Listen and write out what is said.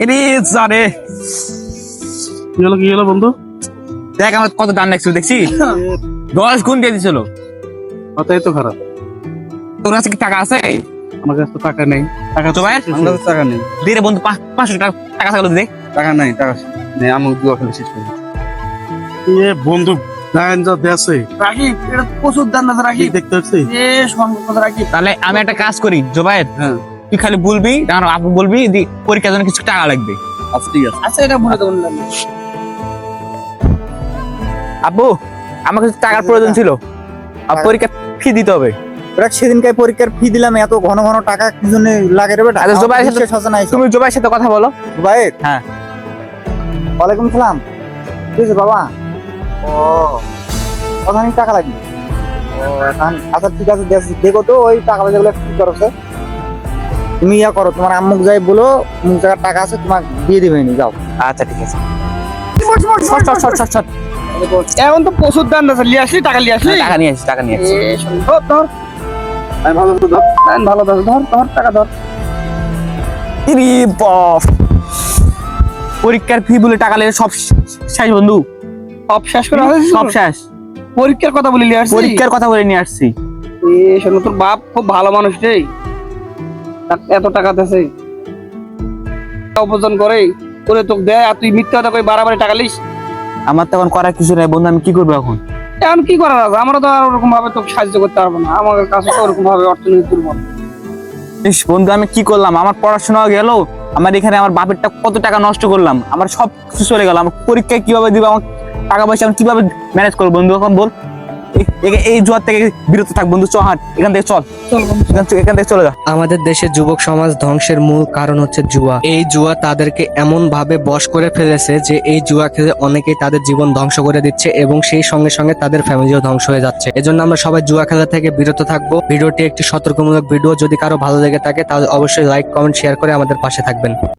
এরে জানে কি হলো বন্ধু? দেখ আমার কত দাম লাগছিল দেখছি 10 গুণ দিয়ে দিছিল। কথাই তো খারাপ। তোর কাছে কি টাকা আছে? আমার কাছে তো টাকা নেই। টাকা তো ভাই আমার কাছে টাকা নেই। দে রে বন্ধু 500 টাকা টাকা থাকলে দে। টাকা নাই, টাকা নেই। আমি দুয়া খেলে শেষ করি। বন্ধু দান যা দেছে রাখি এটা প্রচুর দাম না রাখি দেখতে পাচ্ছি। এ সম্পদ রাখি। তাহলে আমি একটা কাজ করি জোবায়ের, হ্যাঁ তুই খালি বলবি আর আপু বলবি পরীক্ষার জন্য কিছু টাকা লাগবে। আচ্ছা ঠিক আছে। আচ্ছা এটা বলে দেবো না। আপু আমার কাছে টাকার প্রয়োজন ছিল, আর পরীক্ষা ফি দিতে হবে। ওরা সেদিনকে পরীক্ষার ফি দিলাম, এত ঘন ঘন টাকা কি জন্য লাগে রে বেটা? আচ্ছা, জুবাইয়ের সাথে- বিশ্বাস হচ্ছে না এইসব। তুমি জোবাইয়ের সাথে কথা বলো। ভাই হ্যাঁ ওয়ালাইকুম সালাম। ঠিক আছে বাবা। ও কত টাকা লাগবে? ও এখন আচ্ছা ঠিক আছে, দেখো তো ওই টাকা যেগুলো কি করছে। তুমি ইয়া করো, তোমার আম্মুক যাই বলো মুখ জায়গার টাকা আছে তোমাকে দিয়ে দিবে নি, যাও। আচ্ছা ঠিক আছে। এখন তো প্রচুর দাম আছে, লিয়ে আসি টাকা লিয়ে আসি। টাকা নিয়ে আসি, টাকা নিয়ে আসি। এ সম্ভব ধর আমি ভালো তো দাও। ভালো ধর ধর ধর টাকা ধর। ইরি বাপ, পরীক্ষার ফি বলে টাকা লেগে সব শেষ বন্ধু, সব শেষ করে হয়েছে সব শেষ। পরীক্ষার কথা বলে লিয়ে আসছি। পরীক্ষার কথা বলে নিয়ে আসছি। এ শোনো তোর বাপ খুব ভালো মানুষ রে, তার এত টাকা দেছে উপার্জন করে করে তোকে দেয়, আর তুই মিথ্যা কথা কই বাড়াবাড়ি টাকা লিস। আমার তো এখন করার কিছু নাই বন্ধু, আমি কি করবো এখন? এখন কি করার আছে? আমরা তো আর ওরকম ভাবে তোকে সাহায্য করতে পারবো না, আমার কাছে তো ওরকম ভাবে অর্থনৈতিক দুর্বল। ইস বন্ধু আমি কি করলাম, আমার পড়াশোনা গেল, আমার এখানে আমার বাপেরটা কত টাকা নষ্ট করলাম, আমার সব কিছু চলে গেল, আমার পরীক্ষায় কিভাবে দিব, আমার টাকা পয়সা আমি কিভাবে ম্যানেজ করবো বন্ধু? এখন বল, এই জুয়ার থেকে বিরত থাক বন্ধু, চ হাট এখান থেকে, চল চল বন্ধু। এখান থেকে চলে যা। আমাদের দেশের যুবক সমাজ ধ্বংসের মূল কারণ হচ্ছে জুয়া। এই জুয়া তাদেরকে এমন ভাবে বশ করে ফেলেছে যে এই জুয়া খেলে অনেকেই তাদের জীবন ধ্বংস করে দিচ্ছে এবং সেই সঙ্গে সঙ্গে তাদের ফ্যামিলিও ধ্বংস হয়ে যাচ্ছে। এজন্য আমরা সবাই জুয়া খেলা থেকে বিরত থাকবো। ভিডিওটি একটি সতর্কমূলক ভিডিও, যদি কারো ভালো লেগে থাকে তাহলে অবশ্যই লাইক কমেন্ট শেয়ার করে আমাদের পাশে থাকবেন।